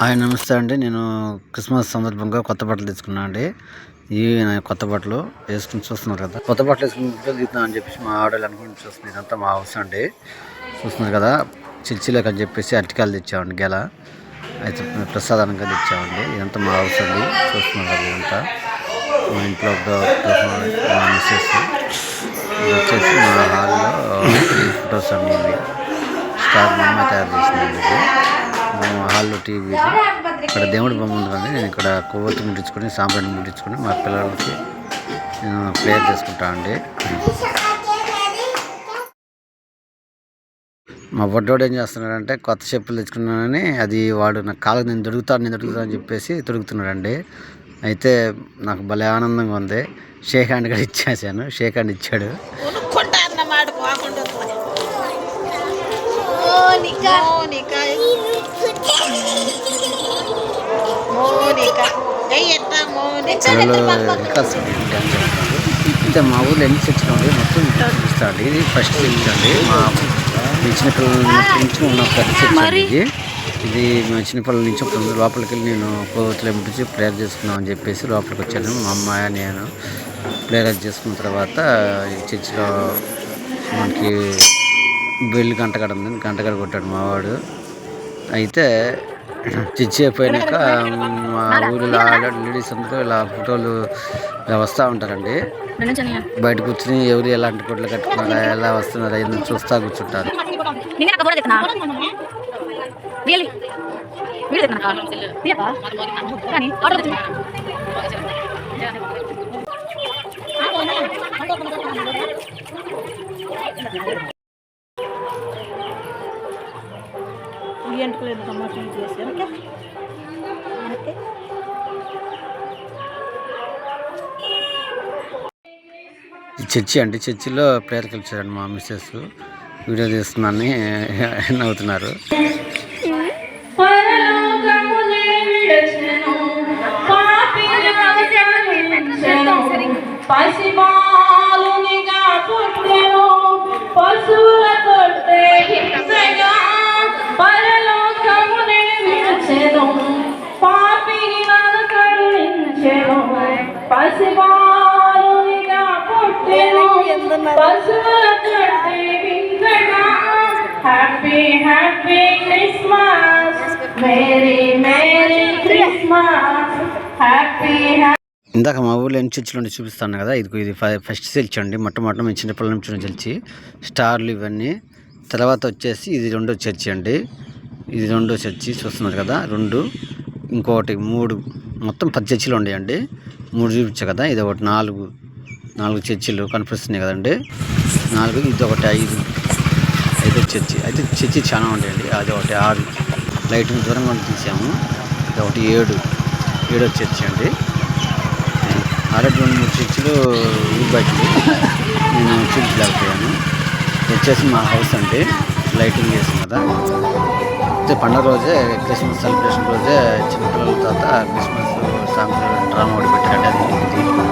Hi నమస్తే అండి. నేను క్రిస్మస్ సందర్భంగా కొత్త బట్టలు తెచ్చుకున్నాను అండి. ఇవి కొత్త బట్టలు వేసుకుని చూస్తున్నారు కదా. కొత్త బట్టలు వేసుకుని దిగుతున్నా అని చెప్పేసి మా ఆడవాళ్ళు అనుకుని చూస్తున్నారు. ఇదంతా మా హౌస్ అండి. చూస్తున్నారు కదా, చర్చిలోకి అని చెప్పేసి అరటికాయలు తెచ్చామండి. గెల అయితే ప్రసాదానికి తెచ్చామండి. ఇదంతా మా హౌస్ అండి. చూస్తున్నారు కదా, ఇదంతా మా ఇంట్లో మా మిస్సెస్. ఇది వచ్చేసి మా హాల్లో ఫొటోస్ అన్నీ స్టార్ బొమ్మ తయారు చేసిందండి. ఇది హాల్లో టీవీ, ఇక్కడ దేవుడి బొమ్మ ఉంది కానీ నేను ఇక్కడ కొవ్వొత్తి ముట్టించుకొని సాంబ్రాణి ముట్టించుకొని మా పిల్లలకి నేను ప్రేయర్ చేసుకుంటా అండి. మా బొడ్డోడు ఏం చేస్తున్నాడంటే కొత్త చెప్పులు తెచ్చుకున్నానని అది వాడు నాకు కాళ్ళకి నేను దొరుకుతాను అని చెప్పేసి తొడుగుతున్నాడండి. అయితే నాకు భలే ఆనందంగా ఉంది. షేక్ హ్యాండ్ కూడా ఇచ్చేసాను. షేక్ హ్యాండ్ ఇచ్చాడు. అయితే మా ఊళ్ళో ఎన్ని చర్చలు ఉండే మొత్తం చూపిస్తాండి. ఇది ఫస్ట్ చర్చ్ అండి. మా చిన్నపిల్లల నుంచి ఉన్న పెద్ద చర్చ్ అండి ఇది. ఇది మా చిన్నపిల్లల నుంచి లోపలికి వెళ్ళి నేను కోవతులు ముట్టించి ప్రేయర్ చేసుకున్నాం అని చెప్పేసి లోపలికి వచ్చాను. మా అమ్మాయి నేను ప్రేయర్ చేసుకున్న తర్వాత ఈ చర్చిలో మనకి బెల్లి గంటగడ ఉంది. గంటగడ కొట్టాడు మావాడు. అయితే చర్చి అయిపోయాక మా ఊరిలో లేడీస్ అందరూ ఇలా ఫోటోలు ఇలా వస్తూ ఉంటారండి. బయట కూర్చుని ఎవరు ఎలాంటి కొట్లు కట్టుకున్నారా, ఎలా వస్తున్నారా ఎందుకు చూస్తూ కూర్చుంటారు. చర్చి అండి. చర్చిలో ప్రేయర్కి వచ్చారండి మా మిస్సెస్. వీడియో తీస్తున్నానని నవ్వుతున్నారు. Happy happy Christmas, merry merry Christmas, happy. ఇందాక మా ఊళ్ళో ఎన్ని చర్చిలు ఉండి చూపిస్తాను కదా. ఇది ఫస్ట్ చర్చ్ అండి. మొట్టమొదటి మేము చిన్నపిల్లల నుంచి చర్చి స్టార్లు ఇవన్నీ. తర్వాత వచ్చేసి ఇది రెండో చర్చి అండి. ఇది రెండో చర్చి చూస్తున్నారు కదా. రెండు, ఇంకొకటి 3, మొత్తం 10 చర్చిలు ఉన్నాయండి. 3 చూపించా కదా. ఇది ఒకటి 4 చర్చిలు కనిపిస్తున్నాయి కదండి. 4, ఇది ఒకటి 5 చర్చి. అయితే చర్చి చాలా ఉంటాయండి. అది ఒకటి 6 లైటింగ్ దూరంగా తీసాము. ఇది ఒకటి 7వ చర్చి అండి. ఆల్రెడీ 2-3 చర్చిలు బయటలు నేను చూపించలేకపోయాను. వచ్చేసి మా హౌస్ అండి. లైటింగ్ చేసాం కదా. అయితే పండుగ రోజే, క్రిస్మస్ సెలబ్రేషన్ రోజే చిన్నపిల్లల తర్వాత క్రిస్మస్ సాంగ్స్ డ్రామా ఒకటి పెట్టారండి. అది